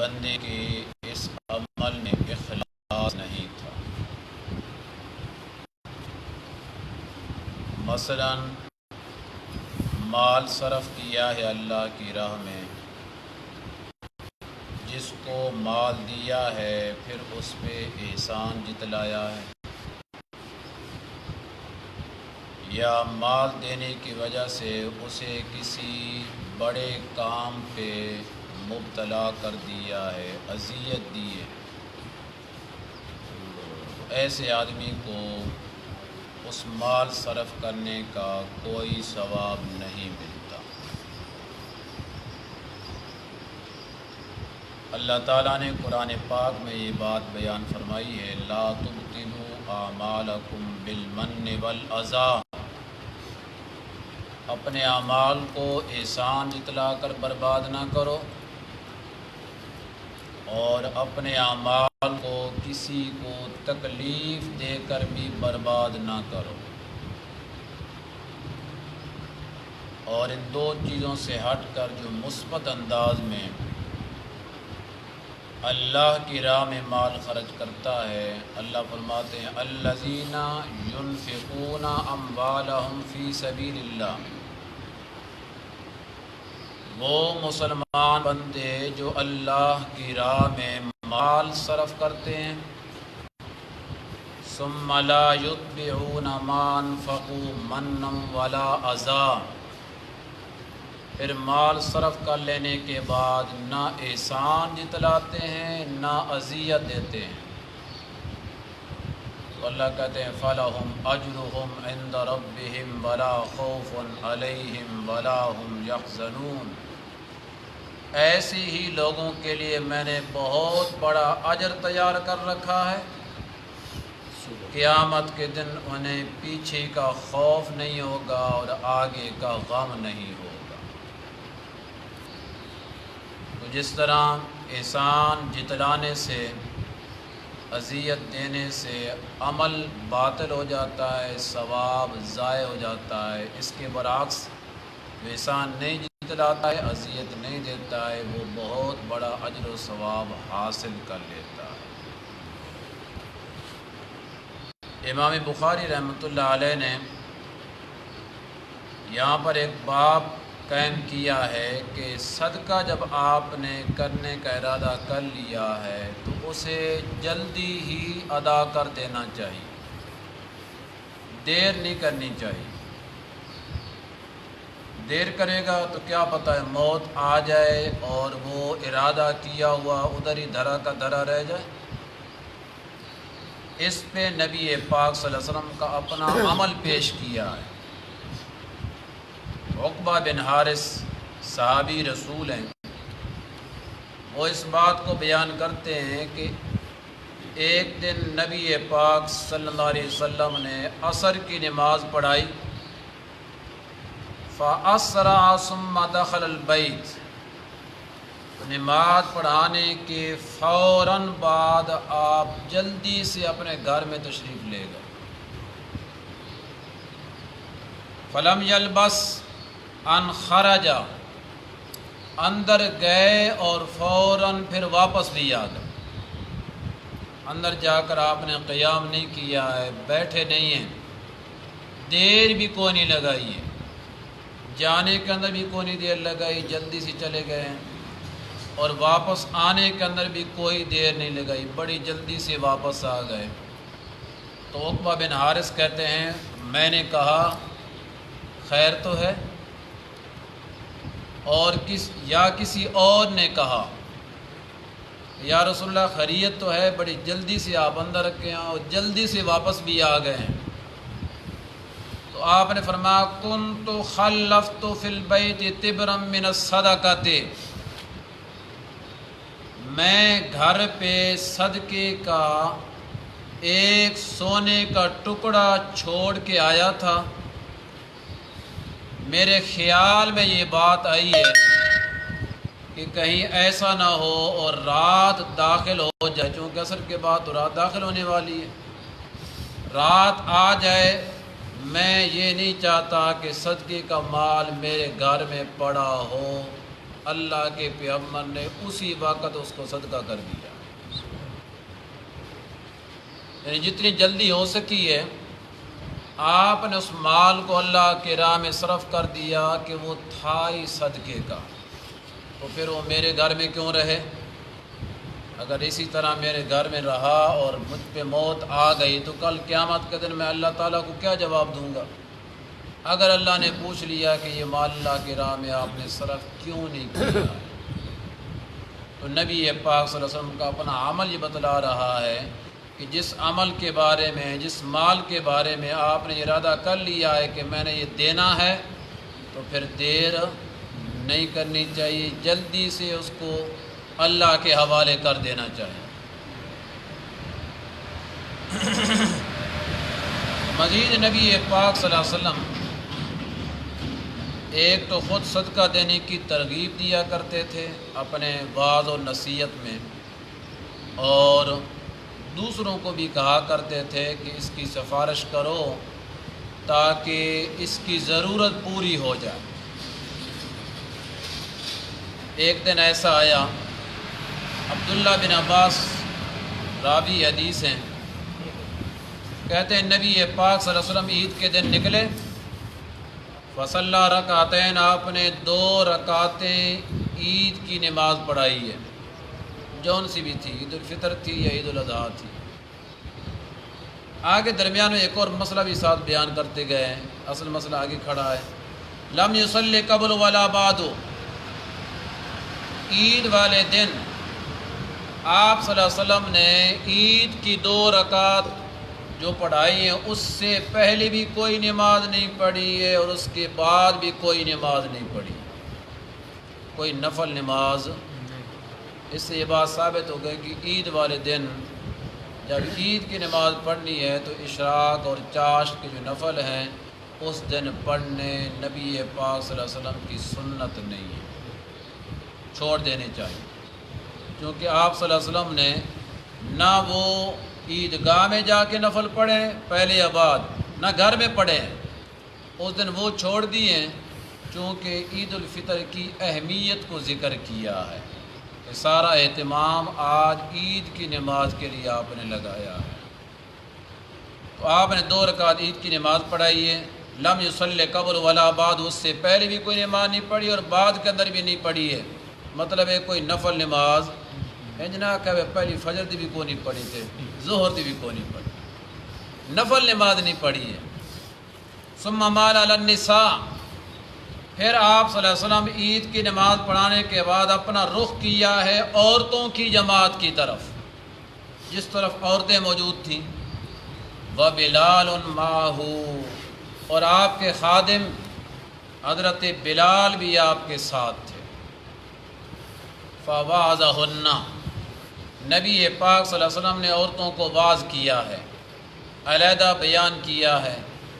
بندے کے اس عمل میں اخلاص نہیں تھا۔ مثلا مال صرف کیا ہے اللہ کی راہ میں، جس کو مال دیا ہے پھر اس پہ احسان جتلایا ہے، یا مال دینے کی وجہ سے اسے کسی بڑے کام پہ مبتلا کر دیا ہے، اذیت دی ہے، ایسے آدمی کو اس مال صرف کرنے کا کوئی ثواب نہیں ملتا۔ اللہ تعالیٰ نے قرآن پاک میں یہ بات بیان فرمائی ہے، لا تبطلوا اعمالکم بالمن والاذی، اپنے اعمال کو احسان جتلا کر برباد نہ کرو، اور اپنے اعمال کو کسی کو تکلیف دے کر بھی برباد نہ کرو۔ اور ان دو چیزوں سے ہٹ کر جو مثبت انداز میں اللہ کی راہ میں مال خرچ کرتا ہے، اللہ فرماتے ہیں الذین ينفقون اموالهم فی سبیل اللہ، وہ مسلمان بندے جو اللہ کی راہ میں مال صرف کرتے ہیں، ثم لا یتبعون ما انفقوا منا ولا اذی، پھر مال صرف کر لینے کے بعد نہ احسان جتلاتے ہیں نہ اذیت دیتے ہیں، تو اللہ کہتے ہیں فَلَهُمْ أَجْرُهُمْ عِنْدَ رَبِّهِمْ وَلَا خَوْفٌ عَلَيْهِمْ وَلَا هُمْ يَحْزَنُونَ، ایسی ہی لوگوں کے لیے میں نے بہت بڑا اجر تیار کر رکھا ہے، قیامت کے دن انہیں پیچھے کا خوف نہیں ہوگا اور آگے کا غم نہیں ہوگا۔ تو جس طرح احسان جتلانے سے، اذیت دینے سے عمل باطل ہو جاتا ہے، ثواب ضائع ہو جاتا ہے، اس کے برعکس جو احسان نہیں جتلاتا ہے، اذیت نہیں دیتا ہے، وہ بہت بڑا اجر و ثواب حاصل کر لیتا ہے۔ امام بخاری رحمۃ اللہ علیہ نے یہاں پر ایک باب قائم کیا ہے کہ صدقہ جب آپ نے کرنے کا ارادہ کر لیا ہے تو اسے جلدی ہی ادا کر دینا چاہیے، دیر نہیں کرنی چاہیے۔ دیر کرے گا تو کیا پتہ ہے موت آ جائے اور وہ ارادہ کیا ہوا ادھر ہی دھرا کا دھرا رہ جائے۔ اس پہ نبی پاک صلی اللہ علیہ وسلم کا اپنا عمل پیش کیا ہے۔ عقبہ بن حارث صحابی رسول ہیں، وہ اس بات کو بیان کرتے ہیں کہ ایک دن نبی پاک صلی اللہ علیہ وسلم نے عصر کی نماز پڑھائی، فَأَسْرَعَ ثُمَّ دَخَلَ الْبَيْتِ، نماز پڑھانے کے فوراً بعد آپ جلدی سے اپنے گھر میں تشریف لے گئے۔ فَلَمْ يَلْبَثْ أَنْ خَرَجَ، اندر گئے اور فوراً پھر واپس بھی آ گئے۔ اندر جا کر آپ نے قیام نہیں کیا ہے، بیٹھے نہیں ہیں، دیر بھی کوئی نہیں لگائی ہے، جانے کے اندر بھی کوئی نہیں دیر لگائی، جلدی سے چلے گئے ہیں، اور واپس آنے کے اندر بھی کوئی دیر نہیں لگائی، بڑی جلدی سے واپس آ گئے۔ تو عقبہ بن حارث کہتے ہیں میں نے کہا خیر تو ہے، اور کسی اور نے کہا یا رسول اللہ خیریت تو ہے، بڑی جلدی سے آپ اندر رکھے ہیں اور جلدی سے واپس بھی آ گئے ہیں۔ تو آپ نے فرمایا کنت خلفت فی البیت تبرا من الصدقۃ، میں گھر پہ صدقے کا ایک سونے کا ٹکڑا چھوڑ کے آیا تھا، میرے خیال میں یہ بات آئی ہے کہ کہیں ایسا نہ ہو اور رات داخل ہو جائے، چونکہ عصر کے بعد تو رات داخل ہونے والی ہے، رات آ جائے، میں یہ نہیں چاہتا کہ صدقے کا مال میرے گھر میں پڑا ہو اللہ کے پیغمبر نے اسی وقت اس کو صدقہ کر دیا، یعنی جتنی جلدی ہو سکی ہے آپ نے اس مال کو اللہ کے راہ میں صرف کر دیا کہ وہ تھا ہی صدقے کا، تو پھر وہ میرے گھر میں کیوں رہے؟ اگر اسی طرح میرے گھر میں رہا اور مجھ پہ موت آ گئی تو کل قیامت کے دن میں اللہ تعالیٰ کو کیا جواب دوں گا؟ اگر اللہ نے پوچھ لیا کہ یہ مال اللہ کی راہ میں آپ نے صرف کیوں نہیں کیا، تو نبی پاک صلی اللہ علیہ وسلم کا اپنا عمل یہ بتلا رہا ہے کہ جس عمل کے بارے میں، جس مال کے بارے میں آپ نے ارادہ کر لیا ہے کہ میں نے یہ دینا ہے، تو پھر دیر نہیں کرنی چاہیے، جلدی سے اس کو اللہ کے حوالے کر دینا چاہیے۔ مزید نبی پاک صلی اللہ علیہ وسلم ایک تو خود صدقہ دینے کی ترغیب دیا کرتے تھے اپنے وعظ و نصیحت میں، اور دوسروں کو بھی کہا کرتے تھے کہ اس کی سفارش کرو تاکہ اس کی ضرورت پوری ہو جائے۔ ایک دن ایسا آیا، عبداللہ بن عباس راوی حدیث ہیں، کہتے ہیں نبی پاک صلی اللہ علیہ وسلم عید کے دن نکلے، فصلی رکعتین، آپ نے 2 رکعتیں عید کی نماز پڑھائی ہے، جون سی بھی تھی، عید الفطر تھی یا عید الاضحیٰ تھی۔ آگے درمیان میں ایک اور مسئلہ بھی ساتھ بیان کرتے گئے ہیں، اصل مسئلہ آگے کھڑا ہے۔ لم یصلی قبل ولا بعد، عید والے دن آپ صلی اللہ علیہ وسلم نے عید کی 2 رکعت جو پڑھائی ہیں اس سے پہلے بھی کوئی نماز نہیں پڑھی ہے اور اس کے بعد بھی کوئی نماز نہیں پڑھی، کوئی نفل نماز۔ اس سے یہ بات ثابت ہو گئی کہ عید والے دن جب عید کی نماز پڑھنی ہے تو اشراق اور چاشت کے جو نفل ہیں اس دن پڑھنے نبی پاک صلی اللہ علیہ وسلم کی سنت نہیں ہے، چھوڑ دینے چاہیے، کیونکہ آپ صلی اللہ علیہ وسلم نے نہ وہ عیدگاہ میں جا کے نفل پڑھے پہلے یا بعد، نہ گھر میں پڑھے، اس دن وہ چھوڑ دیے چونکہ عید الفطر کی اہمیت کو ذکر کیا ہے، کہ سارا اہتمام آج عید کی نماز کے لیے آپ نے لگایا ہے۔ تو آپ نے 2 رکعت عید کی نماز پڑھائی ہے، لم یصلی قبل ولا بعد، اس سے پہلے بھی کوئی نماز نہیں پڑھی اور بعد کے اندر بھی نہیں پڑھی ہے، مطلب ہے کوئی نفل نماز انجنا کہ پہلی فجر دی بھی کوئی نہیں پڑھی تھے، ظہر دی بھی کوئی نہیں پڑھی، نفل نماز نہیں پڑھی ہے۔ ثم مال علی النساء، پھر آپ صلی اللہ علیہ وسلم عید کی نماز پڑھانے کے بعد اپنا رخ کیا ہے عورتوں کی جماعت کی طرف، جس طرف عورتیں موجود تھیں۔ وَبِلَالٌ مَعَهُ، اور آپ کے خادم حضرت بلال بھی آپ کے ساتھ تھے۔ فَوَعَظَهُنَّ، نبی پاک صلی اللہ علیہ وسلم نے عورتوں کو واعظ کیا ہے، علیحدہ بیان کیا ہے۔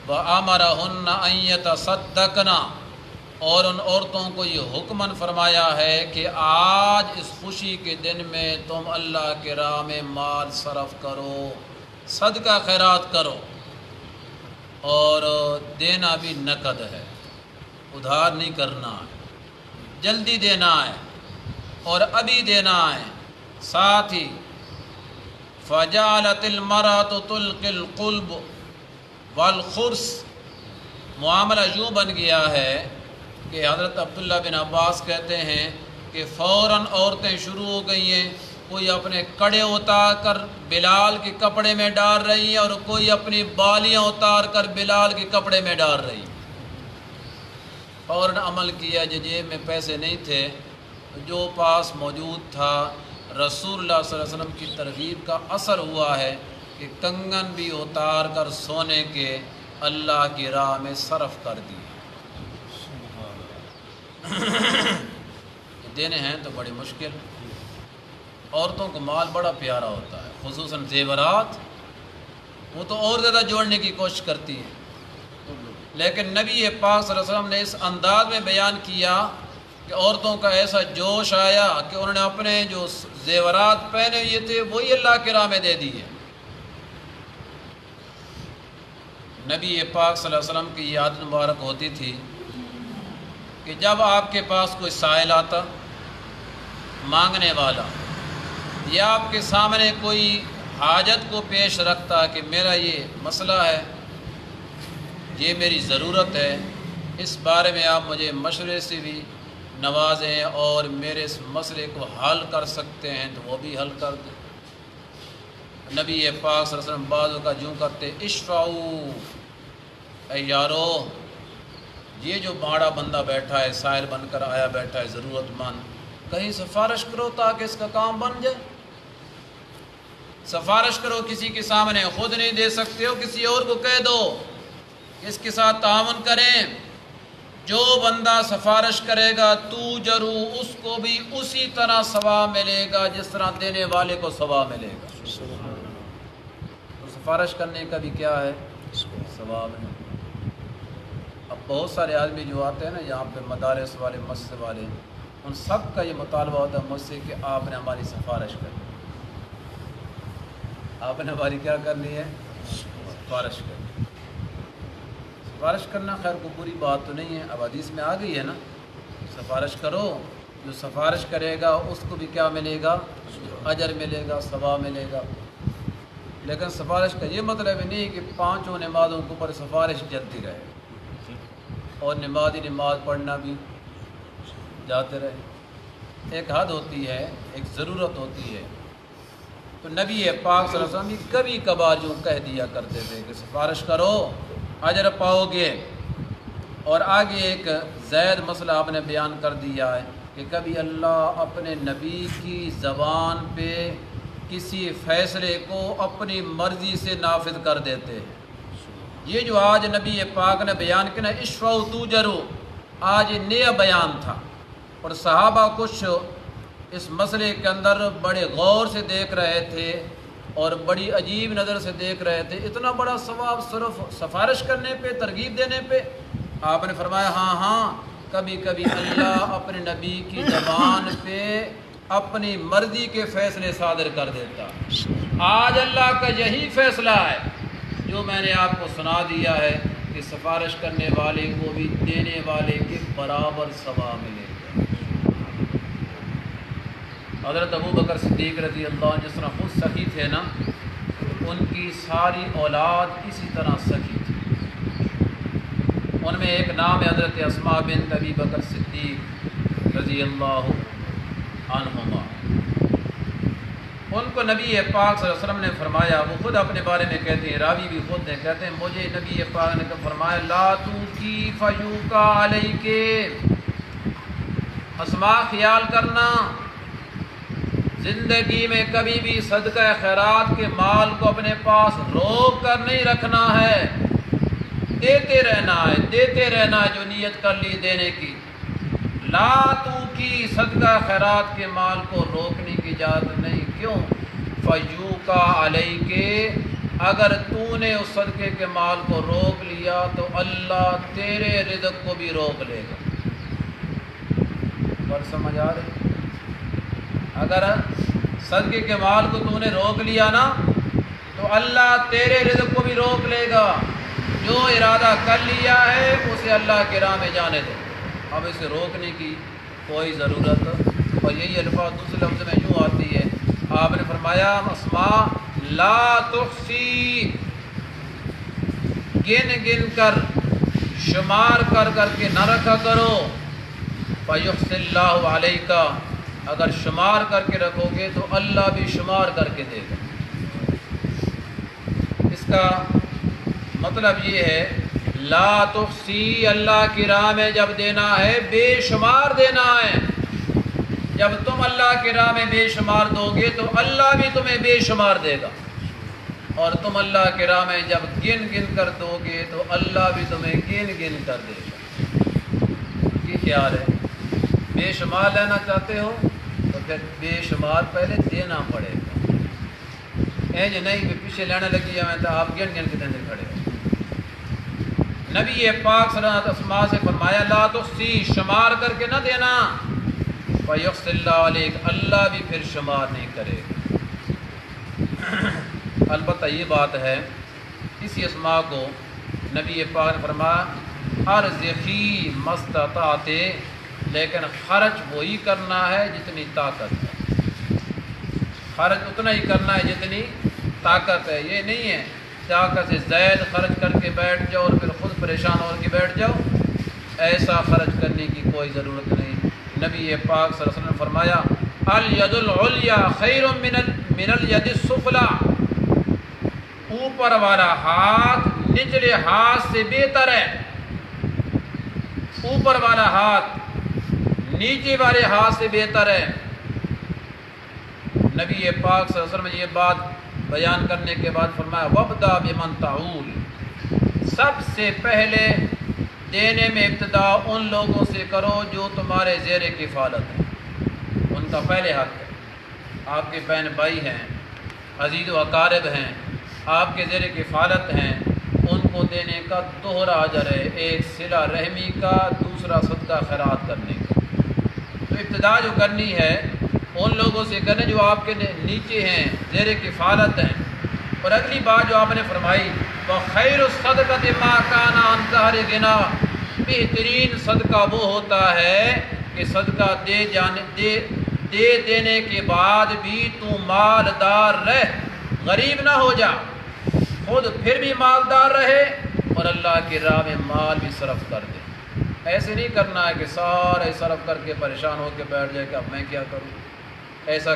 وَأَمَرَهُنَّ أَن يَتَصَدَّقْنَ، اور ان عورتوں کو یہ حکماً فرمایا ہے کہ آج اس خوشی کے دن میں تم اللہ کے راہ میں مال صرف کرو، صدقہ خیرات کرو، اور دینا بھی نقد ہے، ادھار نہیں کرنا ہے، جلدی دینا ہے اور ابھی دینا ہے۔ ساتھ ہی فَجَعَلَتِ الْمَرْأَةُ تُلْقِي الْقُلْبَ وَالْخُرْسَ، معاملہ یوں بن گیا ہے کہ حضرت عبداللہ بن عباس کہتے ہیں کہ فوراً عورتیں شروع ہو گئی ہیں، کوئی اپنے کڑے اتار کر بلال کے کپڑے میں ڈال رہی ہیں اور کوئی اپنی بالیاں اتار کر بلال کے کپڑے میں ڈال رہی ہیں۔ فوراً عمل کیا، جیب میں پیسے نہیں تھے، جو پاس موجود تھا، رسول اللہ صلی اللہ علیہ وسلم کی ترغیب کا اثر ہوا ہے کہ کنگن بھی اتار کر سونے کے اللہ کی راہ میں صرف کر دی۔ دینے ہیں تو بڑی مشکل، عورتوں کو مال بڑا پیارا ہوتا ہے، خصوصاً زیورات، وہ تو اور زیادہ جوڑنے کی کوشش کرتی ہیں، لیکن نبی پاک صلی اللہ علیہ وسلم نے اس انداز میں بیان کیا کہ عورتوں کا ایسا جوش آیا کہ انہوں نے اپنے جو زیورات پہنے ہوئے تھے وہی اللہ کی راہ میں دے دیے۔ نبی پاک صلی اللہ علیہ وسلم کی یہ عادت مبارک ہوتی تھی کہ جب آپ کے پاس کوئی سائل آتا مانگنے والا یا آپ کے سامنے کوئی حاجت کو پیش رکھتا کہ میرا یہ مسئلہ ہے، یہ میری ضرورت ہے، اس بارے میں آپ مجھے مشورے سے بھی نوازیں اور میرے اس مسئلے کو حل کر سکتے ہیں تو وہ بھی حل کر دیں۔ نبی پاک صلی اللہ علیہ وسلم بعضوں کا جوں کرتے، اشفعوا، اے یارو یہ جو باڑا بندہ بیٹھا ہے، سائل بن کر آیا بیٹھا ہے، ضرورت مند، کہیں سفارش کرو تاکہ اس کا کام بن جائے۔ سفارش کرو، کسی کے سامنے خود نہیں دے سکتے ہو، کسی اور کو کہہ دو کہ اس کے ساتھ تعاون کریں۔ جو بندہ سفارش کرے گا تو جرو، اس کو بھی اسی طرح ثواب ملے گا جس طرح دینے والے کو ثواب ملے گا۔ تو سفارش کرنے کا بھی کیا ہے؟ ثواب ہے۔ اب بہت سارے آدمی جو آتے ہیں نا یہاں پہ، مدارس والے، مسجد والے، ان سب کا یہ مطالبہ ہوتا ہے مجھ سے کہ آپ نے ہماری سفارش کرنی، آپ نے ہماری کیا کرنی ہے؟ سفارش کرنی۔ سفارش کرنا خیر کوئی بری بات تو نہیں ہے، اب حدیث میں آ گئی ہے نا، سفارش کرو، جو سفارش کرے گا اس کو بھی کیا ملے گا؟ اجر ملے گا، ثواب ملے گا۔ لیکن سفارش کا یہ مطلب نہیں کہ پانچوں نمازوں کے اوپر سفارش چلتی رہے اور نماز پڑھنا بھی جاتے رہے۔ ایک حد ہوتی ہے، ایک ضرورت ہوتی ہے۔ تو نبی پاک صلی اللہ علیہ وسلم بھی کبھی کبھار جو کہہ دیا کرتے تھے کہ سفارش کرو اجر پاؤ گے۔ اور آگے ایک زائد مسئلہ آپ نے بیان کر دیا ہے کہ کبھی اللہ اپنے نبی کی زبان پہ کسی فیصلے کو اپنی مرضی سے نافذ کر دیتے ہیں۔ یہ جو آج نبی پاک نے بیان کیا نا، اشفعوا توجروا، آج یہ نیا بیان تھا، اور صحابہ کچھ اس مسئلے کے اندر بڑے غور سے دیکھ رہے تھے اور بڑی عجیب نظر سے دیکھ رہے تھے۔ اتنا بڑا ثواب صرف سفارش کرنے پہ، ترغیب دینے پہ؟ آپ نے فرمایا ہاں کبھی کبھی اللہ اپنے نبی کی زبان پہ اپنی مرضی کے فیصلے صادر کر دیتا۔ آج اللہ کا یہی فیصلہ ہے جو میں نے آپ کو سنا دیا ہے کہ سفارش کرنے والے کو بھی دینے والے کے برابر ثواب ملے گا۔ حضرت ابو بکر صدیق رضی اللہ عنہ جس طرح خود سخی تھے نا، ان کی ساری اولاد اسی طرح سخی تھی۔ ان میں ایک نام ہے حضرت اسماء بنت ابی بکر صدیق رضی اللہ عنہما۔ ان کو نبی پاک صلی اللہ علیہ وسلم نے فرمایا، وہ خود اپنے بارے میں کہتے ہیں، راوی بھی خود ہیں، کہتے ہیں مجھے نبی پاک نے فرمایا لا توکی فیوکا علیک، اسماء خیال کرنا زندگی میں کبھی بھی صدقہ خیرات کے مال کو اپنے پاس روک کر نہیں رکھنا ہے، دیتے رہنا ہے جو نیت کر لی دینے کی۔ لا تو کی صدقہ خیرات کے مال کو روکنے کی اجازت نہیں۔ کیوں؟ فیوکا علیک، اگر تو نے اس صدقے کے مال کو روک لیا تو اللہ تیرے رزق کو بھی روک لے گا۔ بات سمجھ آ رہی؟ اگر صدقے کے مال کو تو نے روک لیا نا تو اللہ تیرے رزق کو بھی روک لے گا۔ جو ارادہ کر لیا ہے اسے اللہ کی راہ میں جانے دو، اب اسے روکنے کی کوئی ضرورت۔ اور یہی الفاظ دوسرے لفظ میں یوں آتی ہے، آپ نے فرمایا اسماء لا تحصی، گن کر شمار کر کے نہ رکھا کرو، فیحصی اللہ علیک، اگر شمار کر کے رکھو گے تو اللہ بھی شمار کر کے دے گا۔ اس کا مطلب یہ ہے لا تحصی، اللہ کی راہ میں جب دینا ہے بے شمار دینا ہے۔ جب تم اللہ کی راہ میں بے شمار دو گے تو اللہ بھی تمہیں بے شمار دے گا، اور تم اللہ کی راہ میں جب گن کر دو گے تو اللہ بھی تمہیں گن کر دے گا۔ یہ خیال ہے؟ بے شمار لینا چاہتے ہو تو پھر بے شمار پہلے دینا پڑے گا۔ جو نہیں پیچھے لینے لگی ہے تو آپ گن کے دینے کھڑے ہو۔ نبی پاک صلی اللہ علیہ وسلم اسماء سے فرمایا لا تحصی، شمار کر کے نہ دینا، فیحصی اللہ علیک، اللہ بھی پھر شمار نہیں کرے گا۔ البتہ یہ بات ہے، اسی اسماء کو نبی پاک نے فرمایا ارزقی مستطاعت، لیکن خرچ وہی کرنا ہے جتنی طاقت ہے، خرچ اتنا ہی کرنا ہے جتنی طاقت ہے. یہ نہیں ہے طاقت سے زائد خرچ کر کے بیٹھ جاؤ اور پھر خود پریشان ہو کے بیٹھ جاؤ. ایسا خرچ کرنے کی کوئی ضرورت نہیں. نبی پاک صلی اللہ علیہ وسلم نے فرمایا الید العلیا خیر من الید السفلی، اوپر والا ہاتھ نچلے ہاتھ سے بہتر ہے. اوپر والا ہاتھ نیچے والے ہاتھ سے بہتر ہے. نبی پاک صلی اللہ علیہ وسلم نے یہ بات بیان کرنے کے بعد فرمایا وابدأ بمن تعول، سب سے پہلے دینے میں ابتدا ان لوگوں سے کرو جو تمہارے زیر کفالت ہیں. ان کا پہلے حق ہے. آپ کے بہن بھائی ہیں، عزیز و اقارب ہیں، آپ کے زیر کفالت ہیں، ان کو دینے کا دوہرا اجر ہے، ایک صلہ رحمی کا، دوسرا صدقہ خیرات کرنے کا. تو ابتدا جو کرنی ہے ان لوگوں سے کرنے جو آپ کے نیچے ہیں، زیر کفالت ہیں. اور اگلی بات جو آپ نے فرمائی وَخَيْرُ الصَّدْقَةِ مَا كَانَ عَنْ ظَهْرِ غِنَىٰ، بہترین صدقہ وہ ہوتا ہے کہ صدقہ دے دینے کے بعد بھی تو مالدار رہ، غریب نہ ہو جا، خود پھر بھی مالدار رہے اور اللہ کی راہ میں مال بھی صرف کر دے. ایسے نہیں کرنا ہے کہ سارے صرف کر کے پریشان ہو کے بیٹھ جائے کہ اب میں کیا کروں. ایسے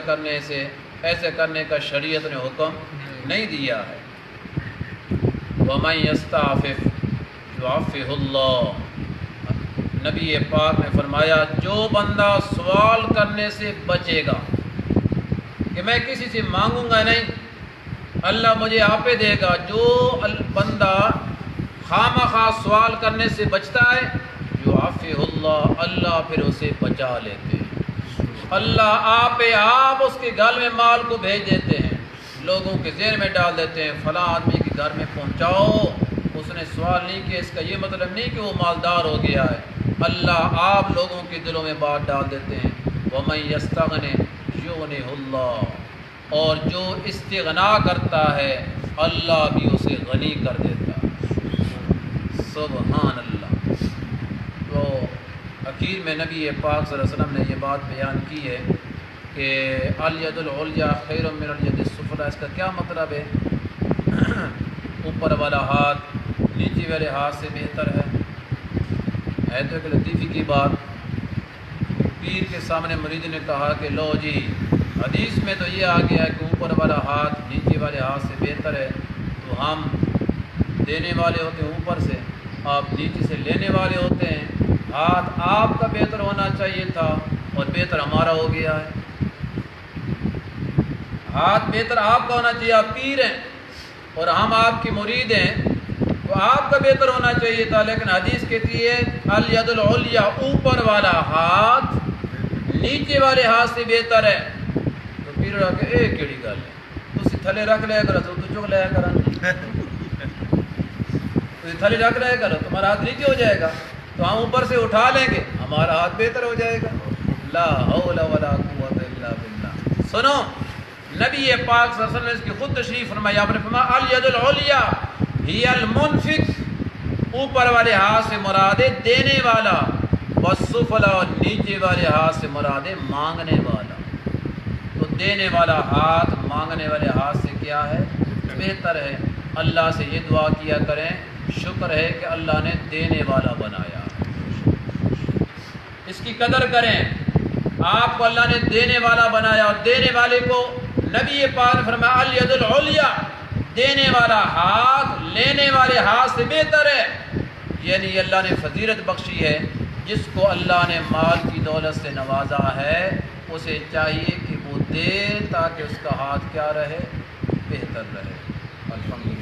کرنے کا شریعت نے حکم نہیں دیا ہے. وَمَن يَسْتَعْفِفْ يُعَفِّهُ اللَّهُ، نبی پاک نے فرمایا جو بندہ سوال کرنے سے بچے گا کہ میں کسی سے مانگوں گا نہیں، اللہ مجھے آپے دے گا. جو بندہ خواہ سوال کرنے سے بچتا ہے یعفِّهُ اللہ، اللہ پھر اسے بچا لیتے ہیں. اللہ آپ اس کے گھر میں مال کو بھیج دیتے ہیں، لوگوں کے ذہن میں ڈال دیتے ہیں فلاں آدمی کے گھر میں پہنچاؤ، اس نے سوال نہیں کیا. اس کا یہ مطلب نہیں کہ وہ مالدار ہو گیا ہے. اللہ آپ لوگوں کے دلوں میں بات ڈال دیتے ہیں. وَمَن يَسْتَغْنِ يُغْنِهُ اللَّهُ، اور جو استغنا کرتا ہے اللہ بھی اسے غنی کر دیتا ہے. سبحان اللہ. تو اخیر میں نبی پاک صلی اللہ علیہ وسلم نے یہ بات بیان کی ہے کہ الید العلیا خیر من الید السفلی. اس کا کیا مطلب ہے؟ اوپر والا ہاتھ نیچے والے ہاتھ سے بہتر ہے. ہے تو ایک لطیفی کی بات. پیر کے سامنے مرید نے کہا کہ لو جی حدیث میں تو یہ آ گیا ہے کہ اوپر والا ہاتھ نیچے والے ہاتھ سے بہتر ہے، تو ہم دینے والے ہوتے ہیں اوپر سے، آپ نیچے سے لینے والے ہوتے ہیں. ہاتھ آپ کا بہتر ہونا چاہیے تھا اور بہتر ہمارا ہو گیا ہے. ہاتھ بہتر آپ کا ہونا چاہیے، آپ پیر ہیں اور ہم آپ کی مرید ہیں، تو آپ کا بہتر ہونا چاہیے تھا. لیکن حدیث کہتی ہے الید العلیا، اوپر والا ہاتھ نیچے والے ہاتھ سے بہتر ہے. تو پیر رہا کہ اے کیڑی گل ہے، تسی تھلے رکھ لیا کرو تو چک لیا کرا، تسی تھلے رکھ لیا کرو تمہارا ہاتھ نیچے ہو جائے گا تو ہم اوپر سے اٹھا لیں گے، ہمارا ہاتھ بہتر ہو جائے گا. لا حول ولا قوت الا باللہ. سنو نبی پاک صلی اللہ علیہ وسلم نے اس کی خود تشریح فرمائی. آپ نے فرمایا الید العلیا ہی المنفق، اوپر والے ہاتھ سے مراد دینے والا، والسفلی، اور نیچے والے ہاتھ سے مراد مانگنے والا. تو دینے والا ہاتھ مانگنے والے ہاتھ سے کیا ہے؟ بہتر ہے. اللہ سے یہ دعا کیا کریں شکر ہے کہ اللہ نے دینے والا بنایا. اس کی قدر کریں. آپ کو اللہ نے دینے والا بنایا اور دینے والے کو نبی پاک نے فرمایا الید العلیا، دینے والا ہاتھ لینے والے ہاتھ سے بہتر ہے. یعنی اللہ نے فضیلت بخشی ہے. جس کو اللہ نے مال کی دولت سے نوازا ہے اسے چاہیے کہ وہ دے تاکہ اس کا ہاتھ کیا رہے؟ بہتر رہے. الحمدللہ.